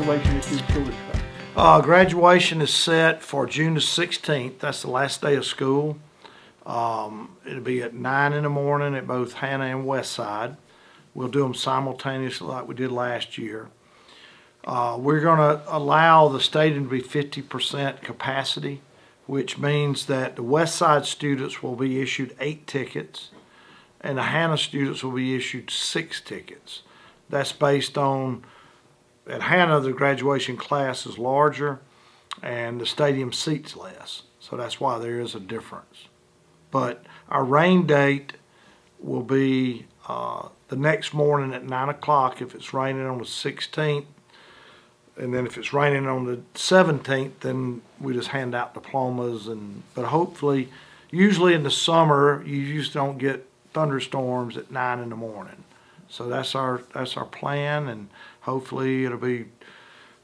graduation at your school district? Graduation is set for June the 16th. That's the last day of school. It'll be at 9 in the morning at both Hannah and West Side. We'll do them simultaneously like we did last year. We're going to allow the stadium to be 50% capacity, which means that the West Side students will be issued 8 tickets and the Hannah students will be issued 6 tickets. That's based on, at Hannah, the graduation class is larger and the stadium seats less. So that's why there is a difference. But our rain date will be the next morning at 9 o'clock if it's raining on the 16th. And then if it's raining on the 17th, then we just hand out diplomas. But hopefully, usually in the summer, you just don't get thunderstorms at 9 in the morning. So that's our plan, and hopefully it'll be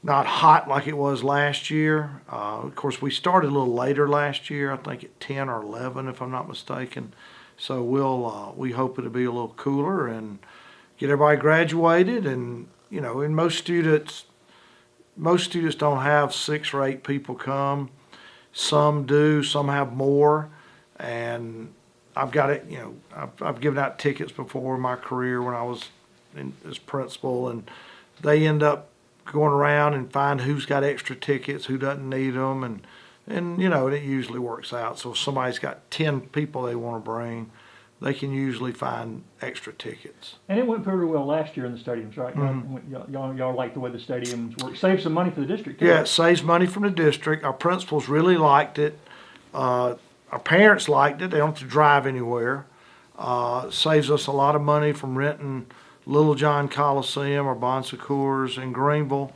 not hot like it was last year. Of course, we started a little later last year, I think at 10 or 11 if I'm not mistaken. So we hope it'll be a little cooler and get everybody graduated. And you know, and most students don't have 6 or 8 people come. Some do, some have more, and I've got it. You know, I've given out tickets before in my career when I was as principal, and they end up going around and find who's got extra tickets, who doesn't need them, and you know, it usually works out. So if somebody's got 10 people they want to bring, they can usually find extra tickets. And it went pretty well last year in the stadiums, right? Mm-hmm. Y'all like the way the stadiums work. Saves some money for the district, too. Yeah, it saves money from the district. Our principals really liked it. Our parents liked it. They don't have to drive anywhere. Saves us a lot of money from renting Little John Coliseum or Bon Secours in Greenville.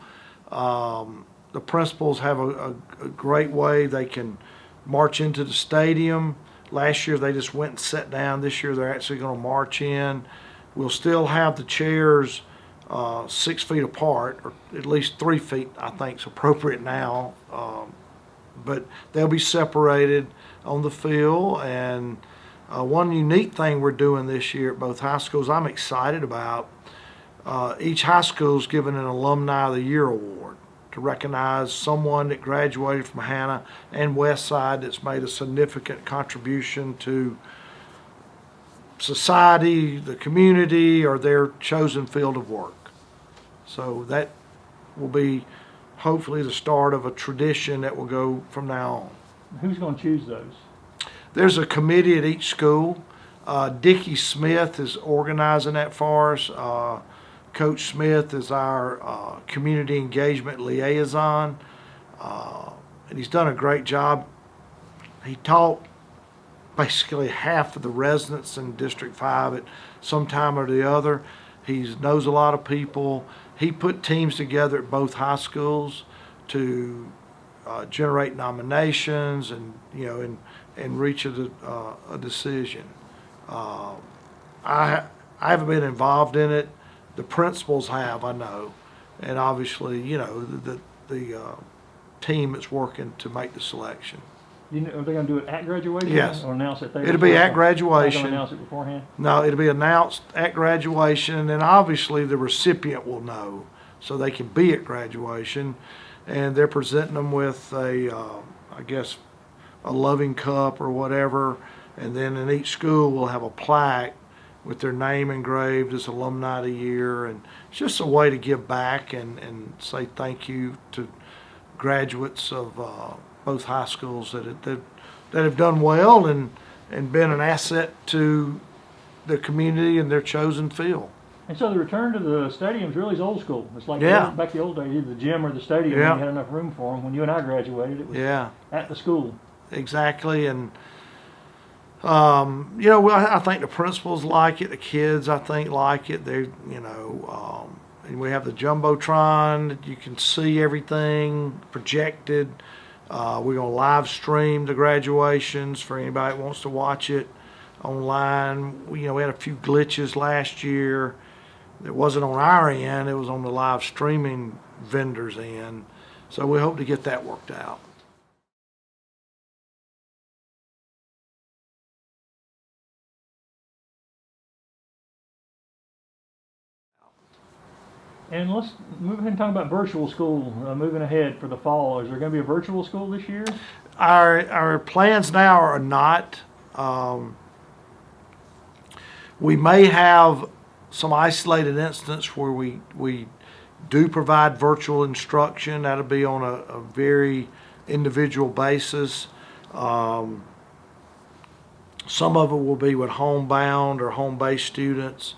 The principals have a great way they can march into the stadium. Last year they just went and sat down. This year they're actually going to march in. We'll still have the chairs 6 feet apart, or at least 3 feet, I think is appropriate now. But they'll be separated on the field. And one unique thing we're doing this year at both high schools I'm excited about, each high school is given an Alumni of the Year award to recognize someone that graduated from Hannah and West Side that's made a significant contribution to society, the community, or their chosen field of work. So that will be hopefully the start of a tradition that will go from now on. Who's going to choose those? There's a committee at each school. Dickie Smith is organizing that for us. Coach Smith is our community engagement liaison, and he's done a great job. He taught basically half of the residents in Dist.5 at some time or the other. He knows a lot of people. He put teams together at both high schools to generate nominations and and reach a decision. I haven't been involved in it. The principals have, I know, and obviously, the team is working to make the selection. Are they going to do it at graduation? Yes. Or announce it there? It'll be at graduation. Are they going to announce it beforehand? No, it'll be announced at graduation, and obviously the recipient will know, so they can be at graduation, and they're presenting them with a loving cup or whatever, and then in each school we'll have a plaque with their name engraved as Alumni of the Year, and it's just a way to give back and say thank you to graduates of both high schools that have done well and been an asset to the community and their chosen field. And so the return to the stadiums really is old school. It's like back the old days, either the gym or the stadium, when you had enough room for them. When you and I graduated, it was at the school. Exactly, and I think the principals like it. The kids, I think, like it. And we have the jumbotron. You can see everything projected. We're going to live stream the graduations for anybody that wants to watch it online. We had a few glitches last year. It wasn't on our end. It was on the live streaming vendors' end. So we hope to get that worked out. And let's move ahead and talk about virtual school, moving ahead for the fall. Is there going to be a virtual school this year? Our plans now are not. We may have some isolated instances where we do provide virtual instruction. That'll be on a very individual basis. Some of it will be with homebound or home-based students.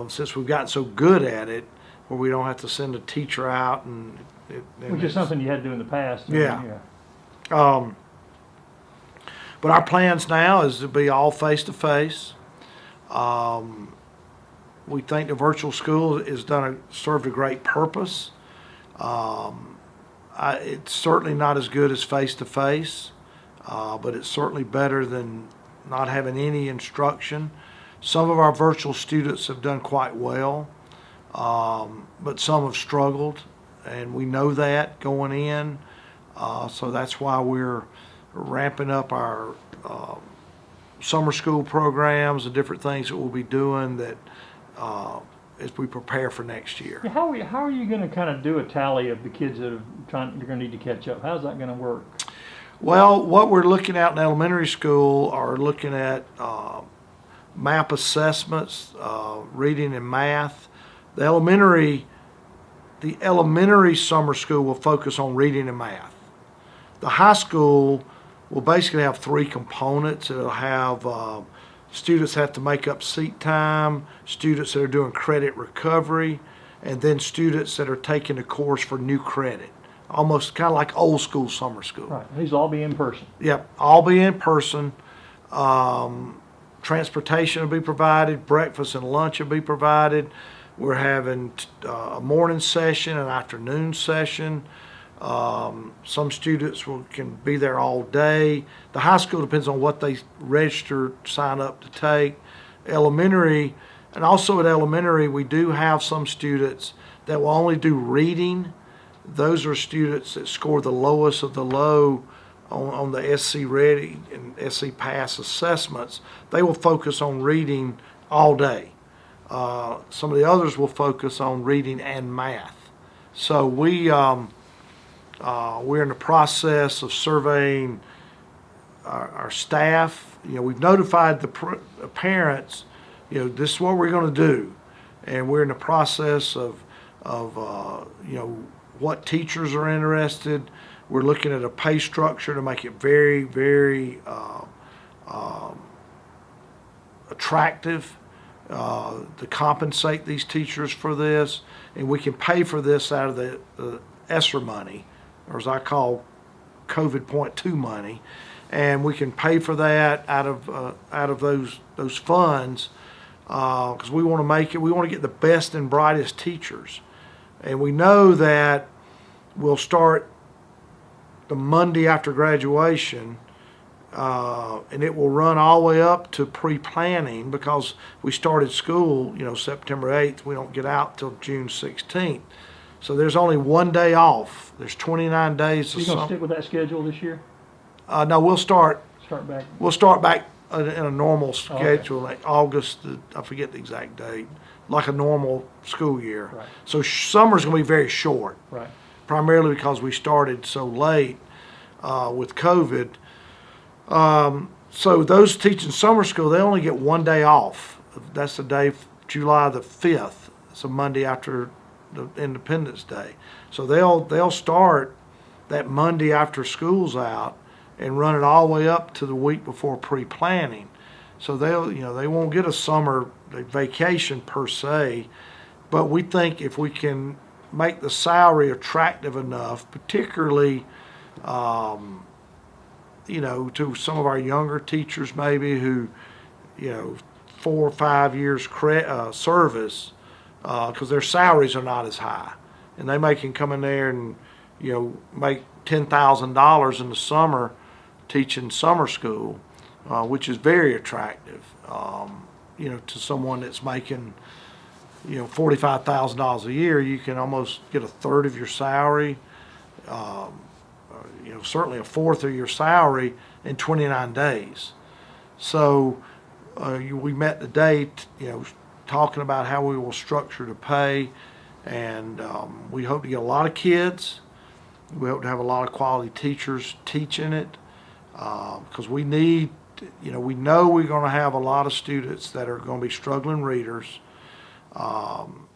Since we've gotten so good at it, where we don't have to send a teacher out, Which is something you had to do in the past. Yeah. But our plans now is to be all face-to-face. We think the virtual school has served a great purpose. It's certainly not as good as face-to-face, but it's certainly better than not having any instruction. Some of our virtual students have done quite well, but some have struggled, and we know that going in. So that's why we're ramping up our summer school programs and different things that we'll be doing that as we prepare for next year. How are you going to kind of do a tally of the kids that you're going to need to catch up? How's that going to work? Well, what we're looking at in elementary school are looking at map assessments, reading and math. The elementary summer school will focus on reading and math. The high school will basically have three components. It'll have students have to make up seat time, students that are doing credit recovery, and then students that are taking a course for new credit. Almost kind of like old school summer school. Right. These will all be in person. Yep, all be in person. Transportation will be provided. Breakfast and lunch will be provided. We're having a morning session, an afternoon session. Some students can be there all day. The high school depends on what they register, sign up to take. Elementary, and also at elementary, we do have some students that will only do reading. Those are students that score the lowest of the low on the SC Ready and SC Pass assessments. They will focus on reading all day. Some of the others will focus on reading and math. So we're in the process of surveying our staff. We've notified the parents, this is what we're going to do. And we're in the process of what teachers are interested. We're looking at a pay structure to make it very, very attractive to compensate these teachers for this. And we can pay for this out of the ESSER money, or as I call COVID .2 money, and we can pay for that out of those funds because we want to get the best and brightest teachers, and we know that we'll start the Monday after graduation, and it will run all the way up to pre-planning because we started school, September 8th. We don't get out till June 16th. So there's only one day off. There's 29 days. You going to stick with that schedule this year? No, we'll start back. We'll start back in a normal schedule, like August. I forget the exact date. Like a normal school year. Right. So summer's going to be very short. Right. Primarily because we started so late with COVID. So those teaching summer school, they only get one day off. That's the day, July the 5th. It's a Monday after the Independence Day. So they'll start that Monday after school's out and run it all the way up to the week before pre-planning. So they won't get a summer vacation per se, but we think if we can make the salary attractive enough, particularly to some of our younger teachers maybe who 4 or 5 years service, because their salaries are not as high, and they can come in there and make $10,000 in the summer teaching summer school, which is very attractive to someone that's making $45,000 a year. You can almost get a third of your salary, certainly a fourth of your salary in 29 days. So we met today talking about how we will structure to pay. And we hope to get a lot of kids. We hope to have a lot of quality teachers teaching it, because we need, we know we're going to have a lot of students that are going to be struggling readers. And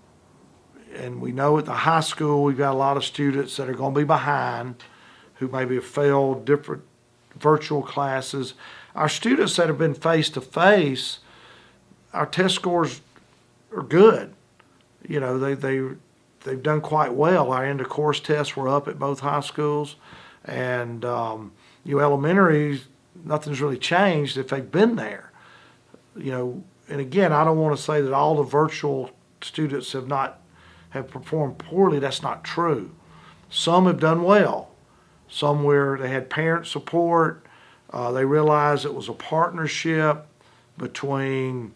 we know at the high school we've got a lot of students that are going to be behind, who maybe have failed different virtual classes. Our students that have been face-to-face, our test scores are good. They've done quite well. Our end of course tests were up at both high schools, and elementary, nothing's really changed if they've been there. And again, I don't want to say that all the virtual students have performed poorly. That's not true. Some have done well. Some where they had parent support. They realized it was a partnership between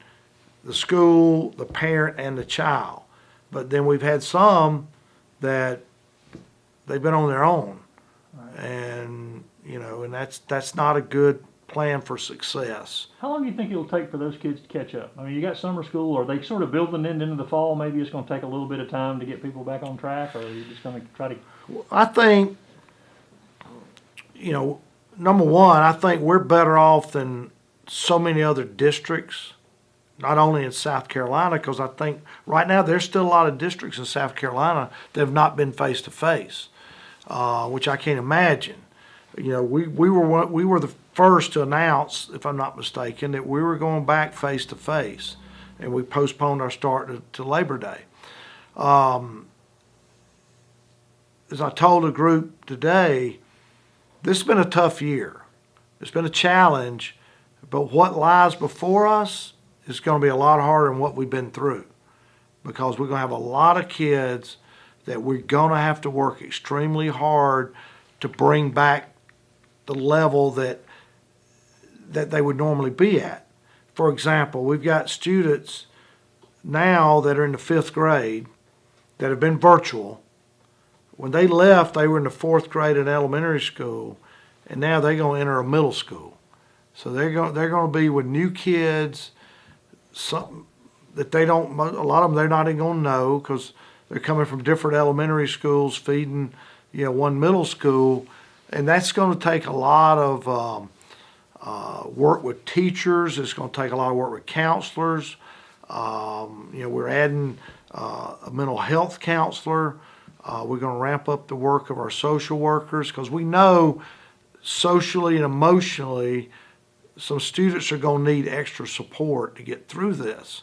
the school, the parent, and the child. But then we've had some that they've been on their own. Right. And, and that's not a good plan for success. How long do you think it'll take for those kids to catch up? I mean, you got summer school. Are they sort of building into the fall? Maybe it's going to take a little bit of time to get people back on track, or are you just going to try to? I think, number one, I think we're better off than so many other districts, not only in South Carolina, because I think right now there's still a lot of districts in South Carolina that have not been face-to-face, which I can't imagine. We were the first to announce, if I'm not mistaken, that we were going back face-to-face, and we postponed our start to Labor Day. As I told a group today, this has been a tough year. It's been a challenge, but what lies before us is going to be a lot harder than what we've been through, because we're going to have a lot of kids that we're going to have to work extremely hard to bring back the level that they would normally be at. For example, we've got students now that are in the 5th grade that have been virtual. When they left, they were in the 4th grade in elementary school, and now they're going to enter a middle school. So they're going to be with new kids, something that a lot of them they're not even going to know, because they're coming from different elementary schools feeding, one middle school, and that's going to take a lot of work with teachers. It's going to take a lot of work with counselors. We're adding a mental health counselor. We're going to ramp up the work of our social workers, because we know socially and emotionally some students are going to need extra support to get through this.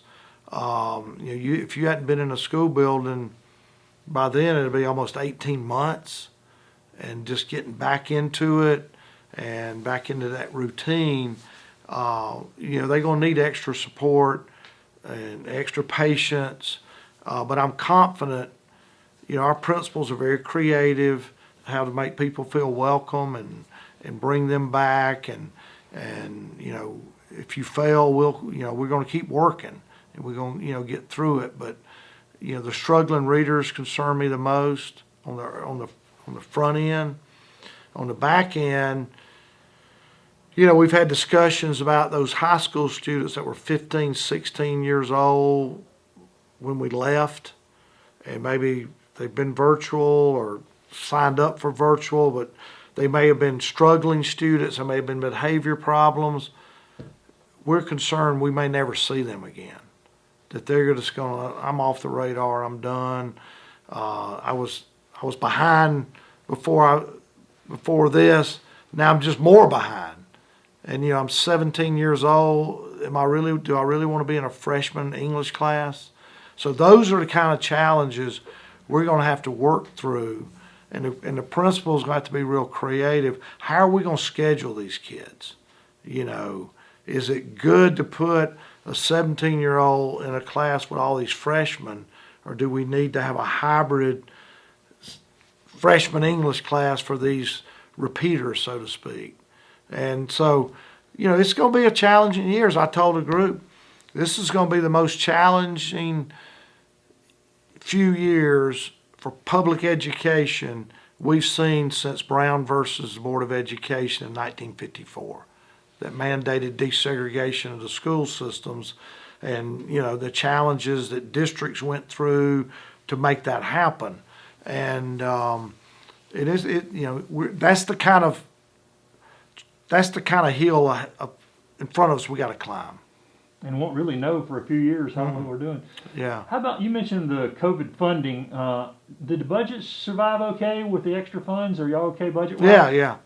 If you hadn't been in a school building by then, it'll be almost 18 months, and just getting back into it and back into that routine, they're going to need extra support and extra patience. But I'm confident, our principals are very creative, how to make people feel welcome and bring them back. And if you fail, we're going to keep working, and we're going to, get through it. But, the struggling readers concern me the most on the front end. On the back end, we've had discussions about those high school students that were 15, 16 years old when we left, and maybe they've been virtual or signed up for virtual, but they may have been struggling students, there may have been behavior problems. We're concerned we may never see them again, that they're just going to, I'm off the radar, I'm done. I was behind before this, now I'm just more behind. And I'm 17 years old. Do I really want to be in a freshman English class? So those are the kind of challenges we're going to have to work through. And the principal's got to be real creative. How are we going to schedule these kids? Is it good to put a 17-year-old in a class with all these freshmen, or do we need to have a hybrid freshman English class for these repeaters, so to speak? And so, it's going to be a challenging year. As I told the group, this is going to be the most challenging few years for public education we've seen since Brown versus the Board of Education in 1954, that mandated desegregation of the school systems, and the challenges that districts went through to make that happen. And that's the kind of hill in front of us we got to climb. And won't really know for a few years how long we're doing. Yeah. How about, you mentioned the COVID funding. Did the budget survive okay with the extra funds? Are y'all okay budget-wise? Yeah.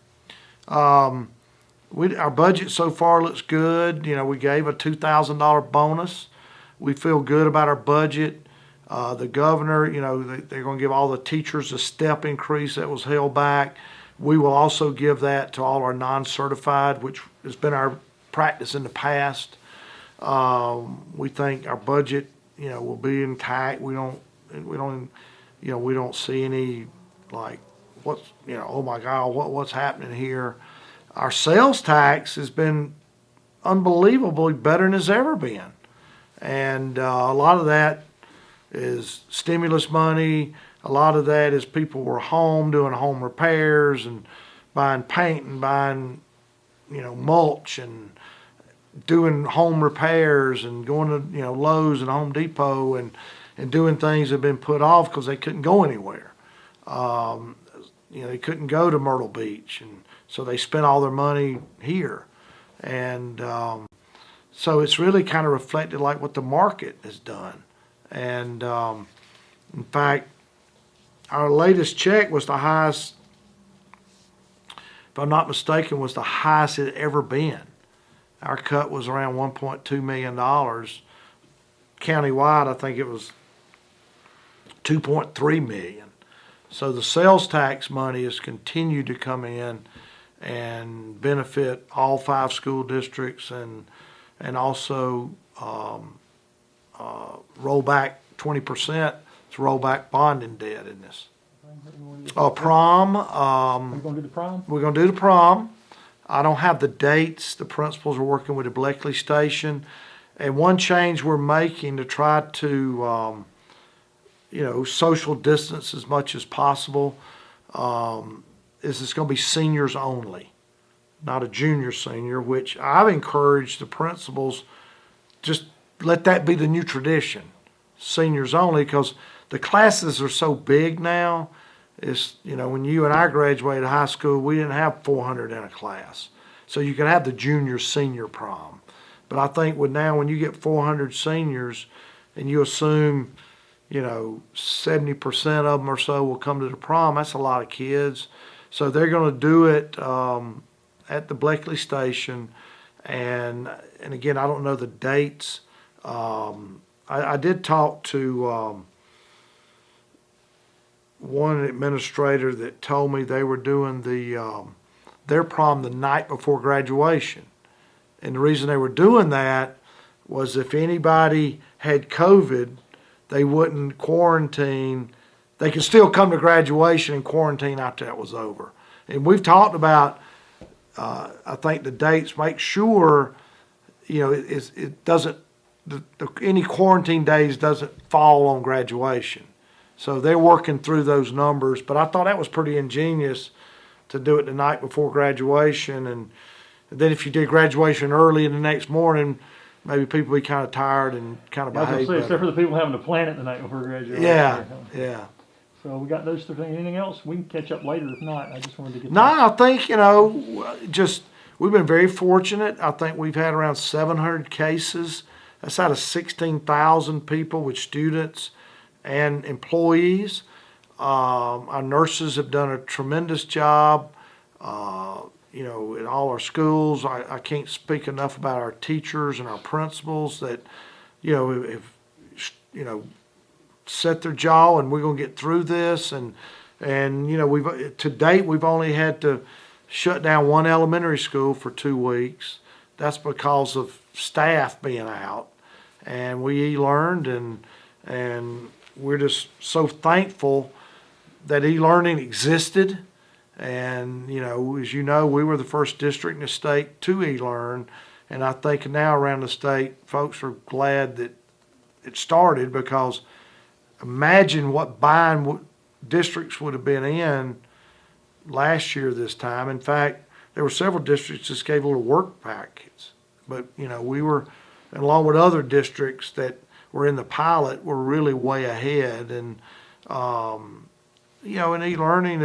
Our budget so far looks good. We gave a $2,000 bonus. We feel good about our budget. The governor, they're going to give all the teachers a step increase that was held back. We will also give that to all our non-certified, which has been our practice in the past. We think our budget, will be intact. We don't see any oh my God, what's happening here. Our sales tax has been unbelievably better than it's ever been. And a lot of that is stimulus money. A lot of that is people were home doing home repairs and buying paint and buying, mulch and doing home repairs and going to, Lowe's and Home Depot and doing things that have been put off because they couldn't go anywhere. They couldn't go to Myrtle Beach, and so they spent all their money here. And so it's really kind of reflected like what the market has done. And in fact, our latest check was the highest, if I'm not mistaken, was the highest it had ever been. Our cut was around $1.2 million. Countywide, I think it was $2.3 million. So the sales tax money has continued to come in and benefit all 5 school districts, and also roll back 20% to roll back bonding debt in this. Prom. Are you going to do the prom? We're going to do the prom. I don't have the dates. The principals are working with the Bleckley Station. And one change we're making to try to, social distance as much as possible, is it's going to be seniors only, not a junior senior, which I've encouraged the principals, just let that be the new tradition, seniors only, because the classes are so big now. It's, when you and I graduated high school, we didn't have 400 in a class. So you could have the junior senior prom. But I think when you get 400 seniors and you assume, 70% of them or so will come to the prom, that's a lot of kids. So they're going to do it at the Bleckley Station. And again, I don't know the dates. I did talk to one administrator that told me they were doing their prom the night before graduation. And the reason they were doing that was if anybody had COVID, they wouldn't quarantine. They could still come to graduation and quarantine after that was over. And we've talked about, I think the dates, make sure, it doesn't, any quarantine days doesn't fall on graduation. So they're working through those numbers, but I thought that was pretty ingenious to do it the night before graduation. And then if you did graduation early in the next morning, maybe people be kind of tired and kind of behave better. Except for the people having to plan it the night before graduation. Yeah. So we got those 3 things. Anything else? We can catch up later if not. I just wanted to get I think, we've been very fortunate. I think we've had around 700 cases. That's out of 16,000 people with students and employees. Our nurses have done a tremendous job, in all our schools. I can't speak enough about our teachers and our principals that, have set their jaw, and we're going to get through this. And to date, we've only had to shut down one elementary school for 2 weeks. That's because of staff being out. And we e-learned, and we're just so thankful that e-learning existed. And, as you know, we were the first district in the state to e-learn. And I think now around the state, folks are glad that it started, because imagine what bind districts would have been in last year this time. In fact, there were several districts that just gave little work packets. But, we were, along with other districts, that we're in the pilot, we're really way ahead. And, and e-learning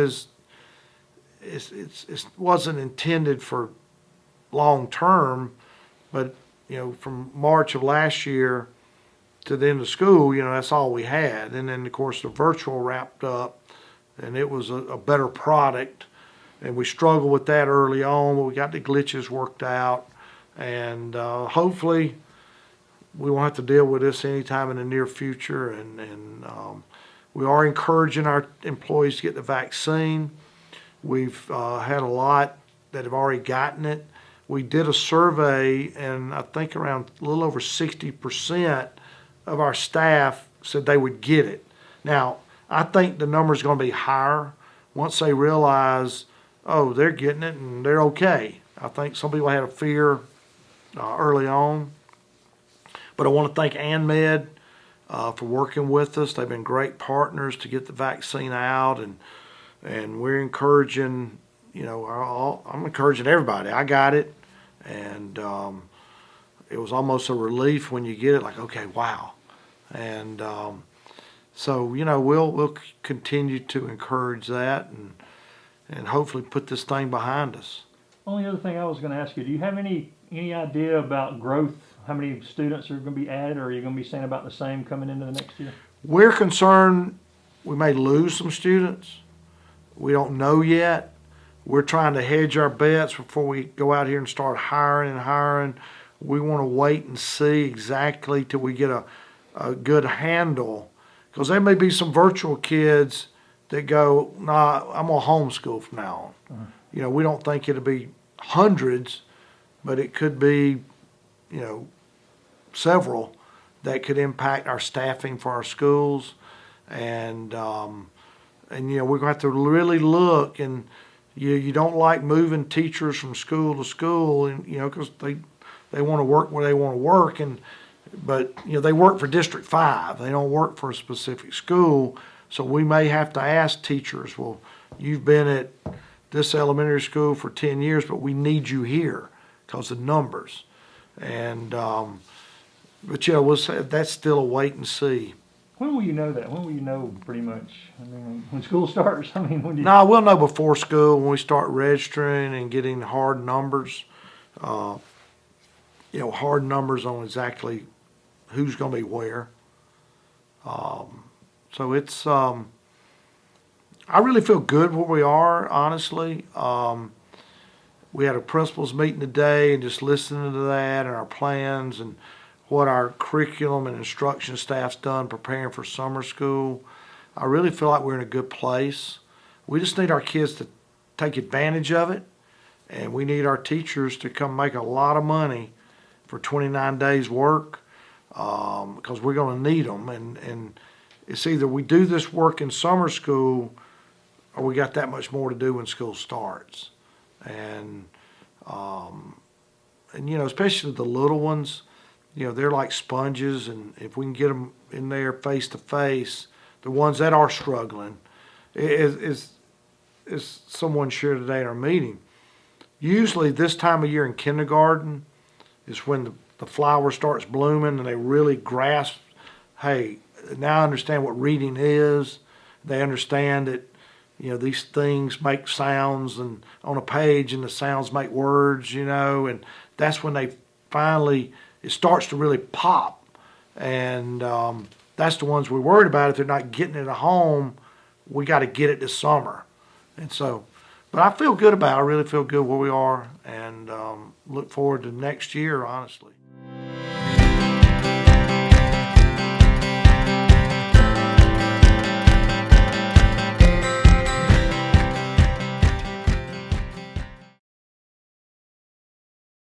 it wasn't intended for long term, but, from March of last year to the end of school, that's all we had. And then, of course, the virtual wrapped up, and it was a better product. And we struggled with that early on, but we got the glitches worked out. And hopefully we won't have to deal with this anytime in the near future. And we are encouraging our employees to get the vaccine. We've had a lot that have already gotten it. We did a survey, and I think around a little over 60% of our staff said they would get it. Now, I think the number is going to be higher once they realize, oh, they're getting it and they're okay. I think some people had a fear early on. But I want to thank ANMED for working with us. They've been great partners to get the vaccine out, and we're encouraging, I'm encouraging everybody. I got it, and it was almost a relief when you get it, like, okay, wow. And so, we'll continue to encourage that and hopefully put this thing behind us. Only other thing I was going to ask you, do you have any idea about growth? How many students are going to be added, or are you going to be saying about the same coming into the next year? We're concerned we may lose some students. We don't know yet. We're trying to hedge our bets before we go out here and start hiring. We want to wait and see exactly till we get a good handle, because there may be some virtual kids that go, nah, I'm going to homeschool from now on. We don't think it'll be hundreds, but it could be, several that could impact our staffing for our schools. And we're going to have to really look. And you don't like moving teachers from school to school, and because they want to work where they want to work, but they work for Dist.5. They don't work for a specific school. So we may have to ask teachers, well, you've been at this elementary school for 10 years, but we need you here because of numbers. And but we'll say that's still a wait and see. When will you know that? When will you know pretty much? I mean, when school starts? I mean, when do you... No, we'll know before school when we start registering and getting hard numbers. Hard numbers on exactly who's going to be where. So it's, I really feel good where we are, honestly. We had a principals meeting today and just listening to that and our plans and what our curriculum and instruction staff's done preparing for summer school. I really feel like we're in a good place. We just need our kids to take advantage of it, and we need our teachers to come make a lot of money for 29 days work, because we're going to need them. And it's either we do this work in summer school or we got that much more to do when school starts. And especially the little ones, they're like sponges, and if we can get them in there face to face, the ones that are struggling, is someone shared today in our meeting. Usually this time of year in kindergarten is when the flower starts blooming and they really grasp, hey, now I understand what reading is. They understand that, these things make sounds and on a page, and the sounds make words, and that's when they finally, it starts to really pop. And that's the ones we're worried about. If they're not getting it at home, we got to get it this summer. And so, but I feel good about it. I really feel good where we are, and look forward to next year, honestly.